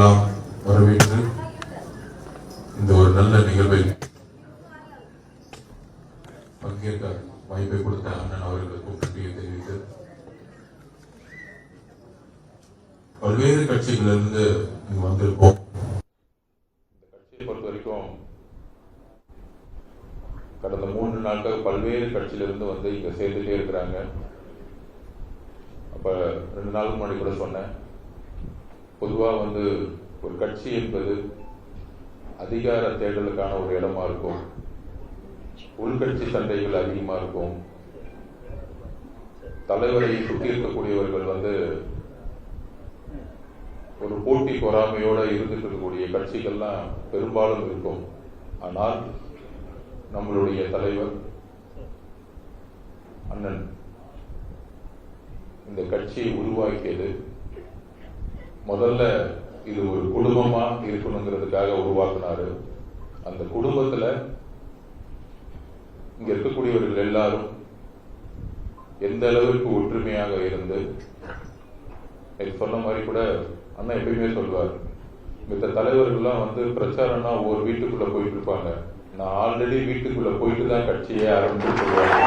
எல்லாம் வரவேற்று இந்த ஒரு நல்ல நிகழ்வை பங்கேற்க வாய்ப்பை கொடுத்த அண்ணன் அவர்களுக்கும் நன்றியை தெரிவித்து, பல்வேறு கட்சிகளிலிருந்து இங்கு வந்திருக்கோம். இந்த கட்சியை பொறுத்த வரைக்கும் கடந்த 3 நாட்கள் பல்வேறு கட்சியிலிருந்து வந்து இங்க சேர்ந்துட்டே இருக்கிறாங்க. அப்ப 2 நாளுக்கு முன்னாடி கூட சொன்னேன், பொதுவா வந்து ஒரு கட்சி என்பது அதிகார தேடலுக்கான ஒரு இடமா இருக்கும், உள்கட்சி சண்டைகள் அதிகமா இருக்கும், தலைவரை சுற்றி இருக்கக்கூடியவர்கள் வந்து ஒரு போட்டி பொறாமையோட இருந்துட்டு இருக்கக்கூடிய கட்சிகள்லாம் பெரும்பாலும் இருக்கும். ஆனால் நம்மளுடைய தலைவர் அண்ணன் இந்த கட்சியை உருவாக்கியது முதல்ல இது ஒரு குடும்பமா இருக்கணுங்கிறதுக்காக உருவாக்குனாரு. அந்த குடும்பத்துல இங்க இருக்கக்கூடியவர்கள் எல்லாரும் எந்த அளவுக்கு ஒற்றுமையாக இருந்து, சொன்ன மாதிரி கூட அண்ணா எப்பயுமே சொல்வார், மித்த தலைவர்கள்லாம் வந்து பிரச்சாரம்னா ஒரு வீட்டுக்குள்ள போயிட்டு இருப்பாங்க, நான் ஆல்ரெடி வீட்டுக்குள்ள போயிட்டு தான் கட்சியே ஆரம்பிச்சு சொல்லுவாங்க.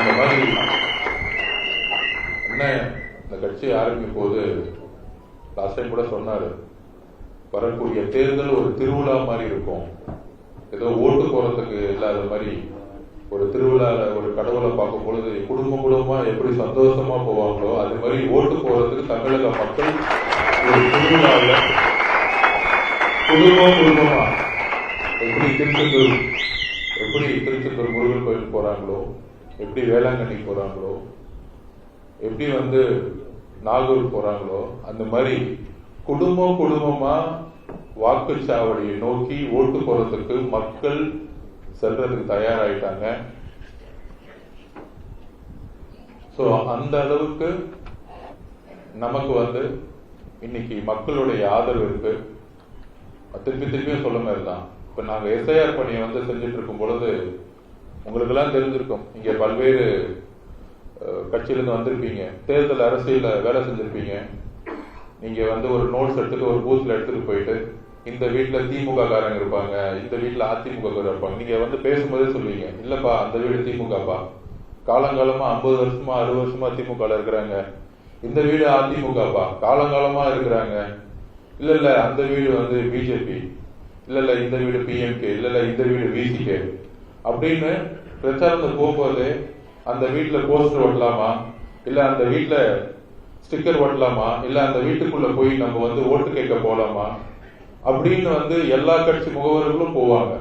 இந்த மாதிரி அண்ணன் இந்த கட்சியை ஆரம்பிக்கும் போது லாஸ்ட் டைம் கூட சொன்னாரு, வரக்கூடிய தேர்தல் ஒரு திருவிழா மாதிரி இருக்கும், ஏதோ ஓட்டு போறதுக்கு இல்லாத மாதிரி ஒரு திருவிழால ஒரு கடவுளை பார்க்கும் பொழுது குடும்பமா எப்படி சந்தோஷமா போவாங்களோ அது மாதிரி ஓட்டு போறதுக்கு தமிழக மக்கள் ஒரு திருவிழாவில் குடும்பமா எப்படி திருச்செந்தூர் முருகன் கோயில் போறாங்களோ, எப்படி வேளாங்கண்ணி போறாங்களோ, எப்படி வந்து நாகூர் போறாங்களோ, அந்த மாதிரி குடும்பமா வாக்குச்சாவடியை நோக்கி ஓட்டு போறதுக்கு மக்கள் செல்றதுக்கு தயாராயிட்டாங்க. சோ அந்த அளவுக்கு நமக்கு வந்து இன்னைக்கு மக்களுடைய ஆதரவு இருக்கு. திருப்பியும் சொல்ல மாதிரிதான், இப்ப நாங்க எஸ்ஐஆர் பணியை வந்து செஞ்சுட்டு இருக்கும் பொழுது உங்களுக்கு எல்லாம் தெரிஞ்சிருக்கும், இங்க பல்வேறு கட்சியிலிருந்து வந்திருப்பீங்க, தேர்தல் அரசியல வேலை செஞ்சிருப்பீங்க. நீங்க வந்து ஒரு நோட்ஸ் எடுத்துட்டு ஒரு பூத்ல எடுத்துட்டு போயிட்டு, இந்த வீட்டுல திமுக காரங்க இருப்பாங்க, இந்த வீட்டுல அதிமுக இருப்பாங்க, நீங்க வந்து பேசும்போதே சொல்லுவீங்க, இல்லப்பா அந்த வீடு திமுகப்பா, காலங்காலமா 50 வருஷமா 60 வருஷமா திமுக இருக்கிறாங்க, இந்த வீடு அதிமுகப்பா காலங்காலமா இருக்கிறாங்க, இல்ல அந்த வீடு வந்து பிஜேபி, இல்ல இந்த வீடு பிஎம்கே, இல்ல இந்த வீடு விசிகே அப்படின்னு பிரச்சாரத்துக்கு போகும்போது அந்த வீட்டுல போஸ்டர் ஒட்டலாமா, இல்ல அந்த வீட்டுல ஸ்டிக்கர் ஒட்டலாமா, இல்ல அந்த வீட்டுக்குள்ள போய் நம்ம வந்து ஓட்டு கேட்க போலாமா அப்படின்னு வந்து எல்லா கட்சி முகவர்களும் போவாங்க.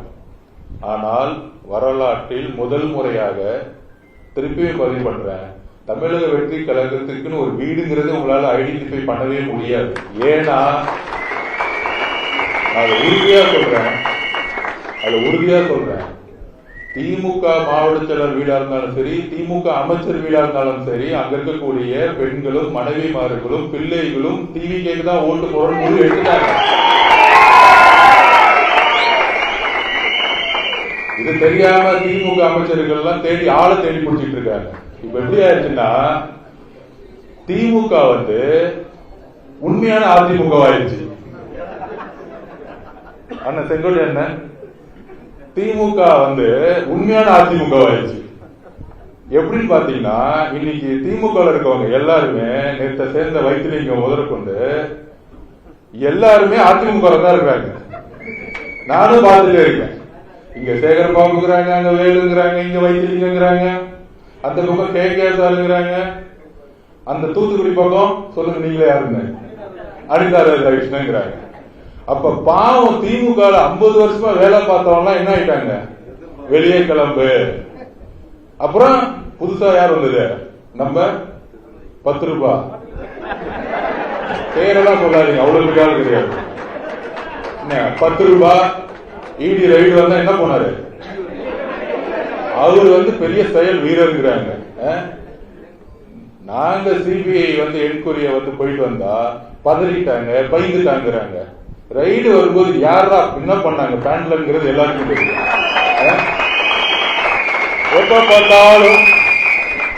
ஆனால் வரலாற்றில் முதல் முறையாக திருப்பியும் பதிவு பண்றேன், தமிழக வெற்றி கழகத்துக்குன்னு ஒரு வீடுங்கிறது உங்களால ஐடென்டிஃபை பண்ணவே முடியாது. ஏன்னா அதை உறுதியா சொல்றேன், திமுக மாவட்ட செயலர் வீடா இருந்தாலும் சரி, திமுக அமைச்சர் வீடா இருந்தாலும் சரி, அங்க இருக்கக்கூடிய பெண்களும் மனைவிமார்களும் பிள்ளைகளும் டிவிக்கு தான் ஓட்டு போறோம் முடிவு எடுத்துட்டாங்க. இது தெரியாம திமுக அமைச்சர்கள் எல்லாம் ஆளை தேடி பிடிச்சிட்டு இருக்காங்க. இப்ப எப்படி ஆயிடுச்சுன்னா, திமுக வந்து உண்மையான அதிமுக ஆயிடுச்சு. அண்ணன் செங்கோட்டை அண்ணன், திமுக வந்து உண்மையான அதிமுக ஆயிடுச்சு. எப்படின்னு பாத்தீங்கன்னா, இன்னைக்கு திமுக இருக்கவங்க எல்லாருமே நேற்று சேர்ந்த வைத்திலிங்க முதற்கொண்டு எல்லாருமே அதிமுக தான் இருக்காங்க. நானும் பார்த்துட்டே இருக்கேன், இங்க சேகர் பாபுங்கிறாங்க, அங்க வேலுங்கிறாங்க, இங்க வைத்திலிங்கிறாங்க, அந்த பக்கம் கேசாருங்கிறாங்க, அந்த தூத்துக்குடி பக்கம் சொல்லுங்க நீங்களே யாருன்னு அனிதா கிருஷ்ணங்கிறாங்க. அப்ப பாவம் திமுக 50 வருஷமா வேலை பார்த்தவங்க என்ன ஆயிட்டாங்க, வெளியே கிளம்பு. அப்புறம் புதுசா யார் வந்தது, நம்ம 10 ரூபாய் பேரெல்லாம் சொல்லாதீங்க, அவ்வளவு ஆள் கிடையாது. 10 ரூபாய் இடி ரைடு வந்தா என்ன போனாரு, அவரு வந்து பெரிய செயல் வீரருங்கிறாங்க. நாங்க சிபிஐ வந்து என்கொயரியை வந்து போயிட்டு வந்தா பதறிட்டாங்க, பயந்துட்டாங்கிறாங்க. ரைடு வரும்போது யாரா என்ன பண்ணாங்க பேண்ட்லங்கிறது எல்லாருக்கும் தெரியும். எப்ப பார்த்தாலும்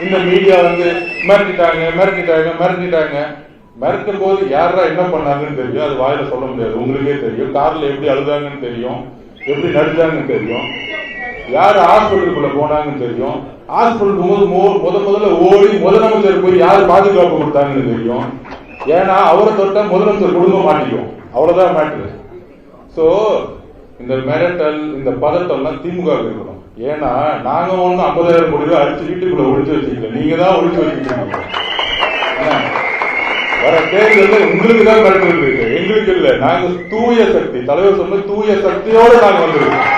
இந்த மீடியா வந்து மிரட்டிட்டாங்க. மிரட்டும் போது யாரா என்ன பண்ணாங்கன்னு தெரியும், அது வாயில சொல்ல முடியாது, உங்களுக்கே தெரியும். கார்ல எப்படி அழுதாங்கன்னு தெரியும், எப்படி நடிச்சாங்கன்னு தெரியும், யாரு ஹாஸ்பிட்டலுக்குள்ள போனாங்கன்னு தெரியும். ஹாஸ்பிட்டல் முதல்ல ஓடி முதலமைச்சர் போய் யாரு பாதுகாப்பு கொடுத்தாங்கன்னு தெரியும். ஏன்னா அவரை தொட்டா முதலமைச்சர் குடும்பம் மாட்டிக்கும், அவ்வளவுதான் மேட்ரு. சோ இந்த மிரட்டல், இந்த பதட்டம்லாம் திமுக இருக்கணும். ஏன்னா நாங்க ஒண்ணு 50,000 கோடி ரூபாய் அடிச்சு வீட்டுக்குள்ள ஒழிச்சு வச்சுக்கல, நீங்க தான் ஒழிச்சு வச்சுக்கீங்க. வர தேர்தல் உங்களுக்கு தான் மிரட்டல் இருக்கு, எங்களுக்கு இல்ல. நாங்க தூய சக்தி, தலைவர் சொன்ன தூய சக்தியோட நாங்க வந்திருக்கோம்.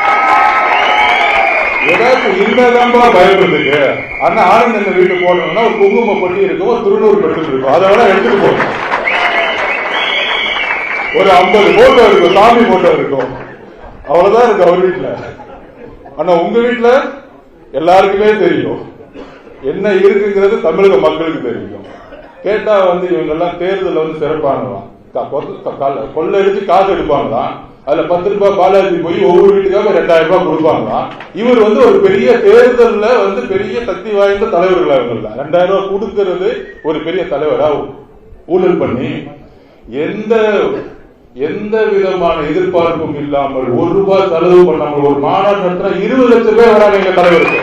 ஏதாச்சும் இல்லதான்பா பயப்படுறதுக்கு. ஆனா ஆனந்த் என்ன வீட்டு போடணும்னா ஒரு குங்கும பொட்டி இருக்கும், ஒரு திருநூறு பெட்ரோல் இருக்கும், அதை விட எடுத்துட்டு போகணும். ஒரு 50 போட்டோ இருக்கும், சாமி போட்டோ இருக்கும், அவ்வளவுதான் இருக்கு அவர் வீட்டுல. ஆனா உங்க வீட்டுல எல்லாருக்குமே தெரியும் என்ன இருக்குங்கிறது, தமிழக மக்களுக்கு தெரியும். கேட்டா இவங்க எல்லாம் தேர்தல் சிறப்பானலாம், கொள்ளடிச்சு காசு எடுப்பாங்களாம். அதுல 10 ரூபாய் பாலாஜி போய் ஒவ்வொரு வீட்டுக்காக 2000 ரூபாய் கொடுப்பாங்களாம். இவர் ஒரு பெரிய தேர்தல்ல பெரிய சக்தி வாய்ந்த தலைவர்கள். அவங்க 2000 ரூபாய் கொடுக்கிறது ஒரு பெரிய தலைவரா ஊழல் பண்ணி எந்த விதமான எதிர்பார்ப்பும் இல்லாமல் 1 ரூபாய் செலவு பண்ணாமல் ஒரு மாநாடு நடத்தினா 20 லட்சம் பேர் வராங்க எங்க தலைவருக்கு.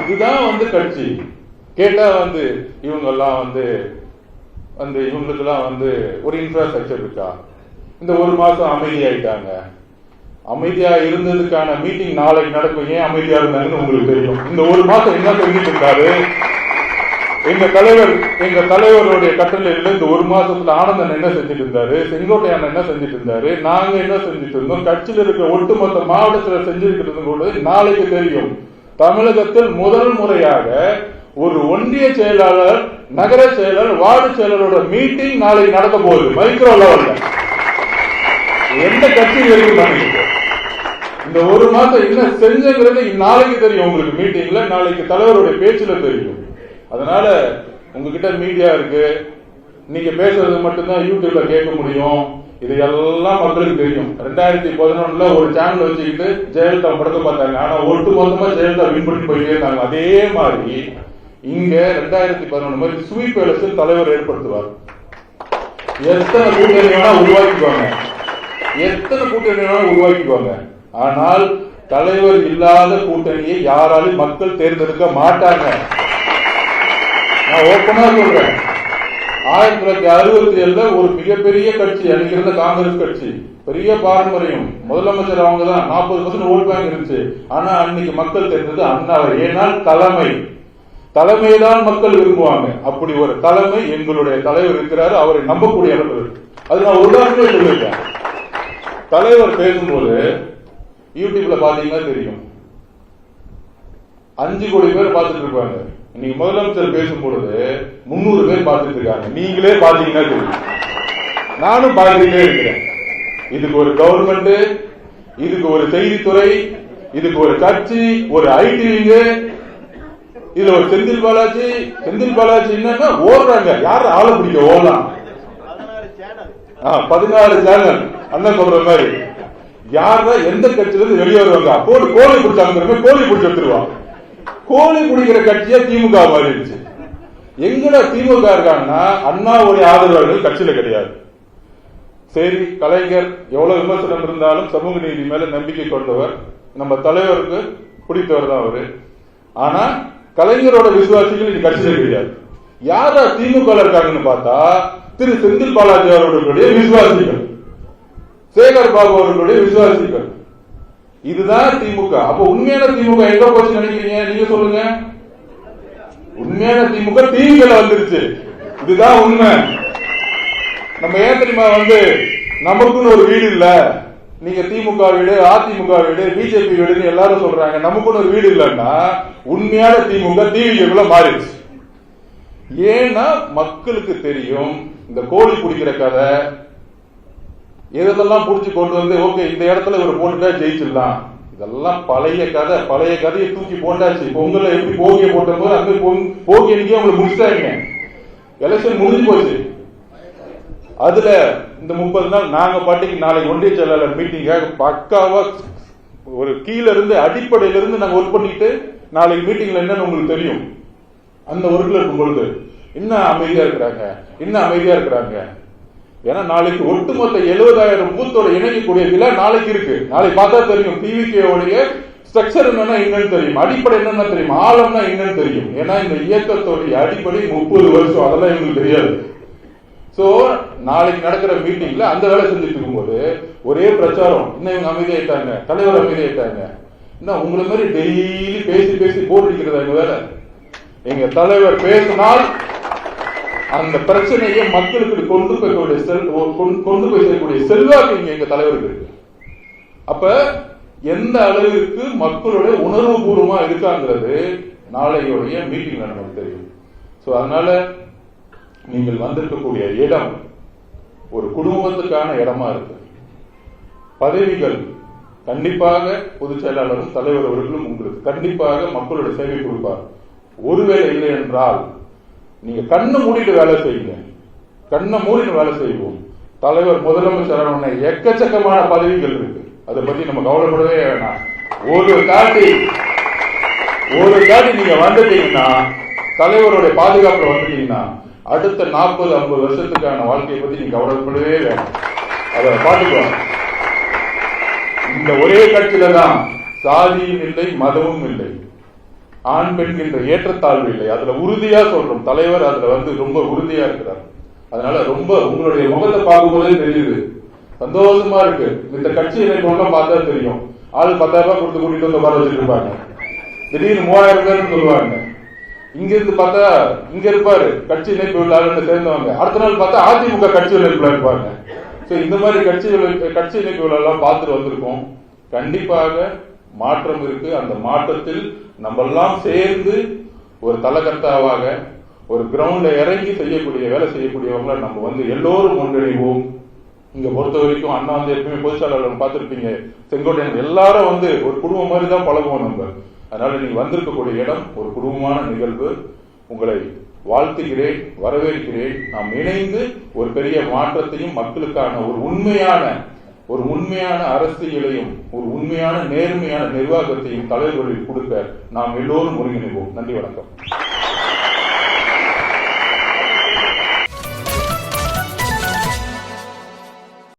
இதுதான் கட்சி. கேட்டா இவங்க எல்லாம் இவங்களுக்கு எல்லாம் ஒரு இன்ஃப்ராஸ்ட்ரக்சர் இருக்கா? இந்த 1 மாசம் அமைதியாயிட்டாங்க. அமைதியா இருந்ததுக்கான மீட்டிங் நாளைக்கு நடக்கும். ஏன் அமைதியா இருந்தாங்கன்னு உங்களுக்கு தெரியும். இந்த 1 மாசம் என்ன செஞ்சுட்டு இருக்காரு எங்க தலைவருடைய கட்டளையில? இந்த 1 மாசத்துல ஆனந்தன் என்ன செஞ்சுட்டு இருந்தாரு, செங்கோட்டையான் என்ன செஞ்சுட்டு இருந்தாரு, நாங்க என்ன செஞ்சுட்டு இருந்தோம், கட்சியில் இருக்கிற ஒட்டுமொத்த மாவட்டத்தில் செஞ்சிருக்கிறது கூட நாளைக்கு தெரியும். தமிழகத்தில் முதல் முறையாக ஒரு ஒன்றிய செயலாளர், நகர செயலர், வார்டு செயலரோட மீட்டிங் நாளைக்கு நடக்க போகுது மைக்ரோ லெவல்ல. எந்த கட்சி இருக்கு? இந்த 1 மாசம் என்ன செஞ்சுங்கிறது நாளைக்கு தெரியும் உங்களுக்கு. மீட்டிங்ல நாளைக்கு தலைவருடைய பேச்சுல தெரியும். அதனால உங்ககிட்ட மீடியா இருக்கு, நீங்க பேசுறது மட்டும்தான் யூடியூப்ல கேட்க முடியும். இது எல்லாம் மக்களுக்கு தெரியும். 2011 ஒரு சேனல் வச்சுக்கிட்டு ஜெயலலிதா படத்தை பார்த்தாங்க. ஆனா ஒட்டு மொத்தமா ஜெயலலிதா வின் பண்ணி போயிட்டே இருந்தாங்க. அதே மாதிரி இங்க 2011 மாதிரி ஸ்வீப் எலெக்ஷன் தலைவர் ஏற்படுத்துவார். எத்தனை கூட்டணி வேணா உருவாக்கிக்குவாங்க, ஆனால் தலைவர் இல்லாத கூட்டணியை யாராலும் மக்கள் தேர்ந்தெடுக்க மாட்டாங்க. நான் ஓப்பனா சொல்றேன். 1967 ஒரு மிகப்பெரிய கட்சி அன்னைக்கு இருந்த காங்கிரஸ் கட்சி, பெரிய பாரம்பரியம், முதலமைச்சர் அவங்க தான், 40% ஓட் பேங்க் இருந்துச்சு. ஆனா அன்னைக்கு மக்கள் தெரிஞ்சது அண்ணாவை. ஏனால் தலைமைதான் மக்கள் விரும்புவாங்க. அப்படி ஒரு தலைமை எங்களுடைய தலைவர் இருக்கிறாரு, அவரை நம்பக்கூடிய அளவு. அது நான் உதாரணமே சொல்லியிருக்கேன். தலைவர் பேசும்போது யூடியூப்ல பாத்தீங்கன்னா தெரியும், 5 கோடி பேர் பார்த்துட்டு இருப்பாங்க. இன்னைக்கு முதலமைச்சர் பேசும்பொழுது 300 பேர் பார்த்துட்டு இருக்காங்க. நீங்களே பாத்தீங்கன்னா தெரியும், நானும் பார்த்துட்டே இருக்கிறேன். இதுக்கு ஒரு கவர்மெண்ட், இதுக்கு ஒரு செய்தித்துறை, இதுக்கு ஒரு கட்சி, ஒரு ஐடி விங்கு, இதுல ஒரு செந்தில் பாலாஜி என்னன்னா ஓடுறாங்க. யாரு ஆளை பிடிக்க ஓடலாம்? 16 சேனல். அண்ணன் சொல்ற மாதிரி யாரா எந்த கட்சியில இருந்து வெளியே வருவாங்க, கோழி பிடிச்சாங்க, கோழி பிடிச்சி எடுத்துருவாங்க. கோழி குடிக்கிற கட்சியா திமுக மாறிடுச்சு. எங்கட திமுக இருக்காங்கன்னா அண்ணாவுடைய ஆதரவாளர்கள் கட்சியில கிடையாது. சரி, கலைஞர் எவ்வளவு விமர்சனம் இருந்தாலும் சமூக நீதி மேல நம்பிக்கை கொண்டவர், நம்ம தலைவருக்கு பிடித்தவர் தான் அவரு. ஆனா கலைஞரோட விசுவாசிகள் இது கட்சியில கிடையாது. யாரா திமுக இருக்காங்கன்னு பார்த்தா திரு செந்தில் பாலாஜி அவர்களுடைய விசுவாசிகள், சேகர் பாபு அவர்களுடைய விசுவாசிகள். இதுதான் திமுக. அப்ப உண்மையான திமுக எங்க போச்சு நினைக்கிறீங்க? நீங்க சொல்லுங்க. உண்மையான திமுக டிவில வந்துருச்சு. இதுதான் உண்மை. நம்ம ஏன் தெரியுமா நமக்குன்னு ஒரு வீடு இல்ல, நீங்க திமுக வீடு, அதிமுக வீடு, பிஜேபி வீடுன்னு எல்லாரும் சொல்றாங்க. நமக்குன்னு ஒரு வீடு இல்லைன்னா உண்மையான திமுக டிவிக்குள்ள மாறிடுச்சு. ஏன்னா மக்களுக்கு தெரியும் இந்த கோழி குடிக்கிற கதை எதெல்லாம் புடிச்சு கொண்டு ஓகே இந்த இடத்துல இவர் போட்டுட்டா ஜெயிச்சிடலாம். இதெல்லாம் பழைய கதை. பழைய கதையை தூக்கி போட்டாச்சு. பொங்கல எப்படி போகிய போட்ட போது அங்க போகிய அன்னைக்கு அவங்களை முடிச்சிட்டாங்க. எலெக்ஷன் முடிஞ்சு போச்சு. அதுல இந்த 30 நாள் நாங்க பாட்டிக்கு நாளைக்கு ஒன்றிய செயலாளர் மீட்டிங்காக பக்காவா ஒரு கீழ இருந்து அடிப்படையில இருந்து நாங்க ஒர்க் பண்ணிட்டு நாளைக்கு மீட்டிங்ல என்னன்னு உங்களுக்கு தெரியும். அந்த ஒர்க்ல இருக்கும் பொழுது இன்னும் அமைதியா இருக்கிறாங்க. ஏன்னா நாளைக்கு ஒட்டுமொத்த 70,000 பூத்தோட இணைக்கக்கூடிய விழா நாளைக்கு இருக்கு. நாளைக்கு பார்த்தா தெரியும் டிவிகேவுடைய ஸ்ட்ரக்சர் என்னன்னு தெரியும், அடிப்படை என்னன்னு தெரியும், ஆழம்னா என்னன்னு தெரியும். ஏன்னா இந்த இயக்கத்தோடைய அடிப்படை 30 வருஷம், அதெல்லாம் எங்களுக்கு தெரியாது. சோ நாளைக்கு நடக்கிற மீட்டிங்ல அந்த வேலை செஞ்சுட்டு இருக்கும்போது ஒரே பிரச்சாரம், இன்னும் இவங்க அமைதியாயிட்டாங்க, தலைவர் அமைதியாயிட்டாங்க. இன்னும் உங்களை மாதிரி டெய்லி பேசி போர் அடிக்கிறதா எங்க வேலை? எங்க தலைவர் பேசினால் அந்த பிரச்சனையை மக்களுக்கு கொண்டு போய் செய்யக்கூடிய செல்வாக்கு இங்க எங்க தலைவருக்கு இருக்கு. அப்ப எந்த அளவிற்கு மக்களுடைய உணர்வு பூர்வமா இருக்காங்கிறது நாளையோடைய மீட்டிங்ல நமக்கு தெரியும். சோ அதனால நீங்கள் வந்திருக்கக்கூடிய இடம் ஒரு குடும்பத்துக்கான இடமா இருக்கு. பதவிகள் கண்டிப்பாக பொதுச் செயலாளரும் தலைவர் அவர்களும் உங்களுக்கு கண்டிப்பாக மக்களுடைய சேவை கொடுப்பார். ஒருவேளை இல்லை என்றால் நீங்க கண்ணை மூடிட்டு வேலை செய்யுங்க. கண்ணை மூடிட்டு வேலை செய்வோம். தலைவர் முதலமைச்சர் எக்கச்சக்கமான பதவிகள் இருக்கு, அதை பத்தி நம்ம கவலைப்படவே வேணாம். ஒரு காட்டி நீங்க வந்துட்டீங்கன்னா, தலைவருடைய பாதுகாப்புல வந்துட்டீங்கன்னா, அடுத்த 40-50 வருஷத்துக்கான வாழ்க்கையை பத்தி நீங்க கவலைப்படவே வேணாம். அதை பாத்துக்குவாங்க. இந்த ஒரே கட்சியில தான் சாதியும் இல்லை, மதமும் இல்லை, ஆண் பெண்கின்ற ஏற்றத்தாழ்வு இல்லை. அதுல உறுதியா சொல்றோம். தலைவர் அதுல ரொம்ப உறுதியா இருக்கிறார். அதனால ரொம்ப உங்களுடைய முகத்தை பார்க்கும்போதே தெரியுது, சந்தோஷமா இருக்கு. இந்த கட்சி இணைப்பெல்லாம் பார்த்தா தெரியும். ஆள் 10,000 ரூபாய் கொடுத்து கூட்டிட்டு வந்து வர வச்சுட்டு இருப்பாங்க. திடீர்னு 3000 பேர் சொல்லுவாங்க. இங்க இருந்து பார்த்தா இங்க இருப்பாரு கட்சி இணைப்பு விழாவில் சேர்ந்தவங்க, அடுத்த நாள் பார்த்தா அதிமுக கட்சி இணைப்புல இருப்பாங்க. இந்த மாதிரி கட்சி இணைப்பு விழா எல்லாம் பார்த்துட்டு வந்திருக்கோம். கண்டிப்பாக மாற்றம் இருக்கு. அந்த மாற்றத்தில் நம்ம எல்லாம் சேர்ந்து ஒரு தலகர்த்தாவாக ஒரு கிரவுண்ட்ல இறங்கி வேலை செய்யக்கூடியவங்களை நம்ம எல்லோரும் ஒன்றிணைவோம். இங்க பொறுத்த வரைக்கும் அண்ணா எப்பவுமே பொதுச்சாளர் பார்த்திருப்பீங்க, செங்கோட்டையன் எல்லாரும் ஒரு குடும்பம் மாதிரி தான் பழகுவோம் நம்ம. அதனால நீங்க வந்திருக்கக்கூடிய இடம் ஒரு குடும்பமான நிகழ்வு. உங்களை வாழ்த்துகிறேன், வரவேற்கிறேன். நாம் இணைந்து ஒரு பெரிய மாற்றத்தையும் மக்களுக்கான ஒரு உண்மையான அரசியலையும் ஒரு உண்மையான நேர்மையான நிர்வாகத்தையும் தலைவர்களில் கொடுக்க நாம் எல்லோரும் ஒருங்கிணைவோம். நன்றி, வணக்கம்.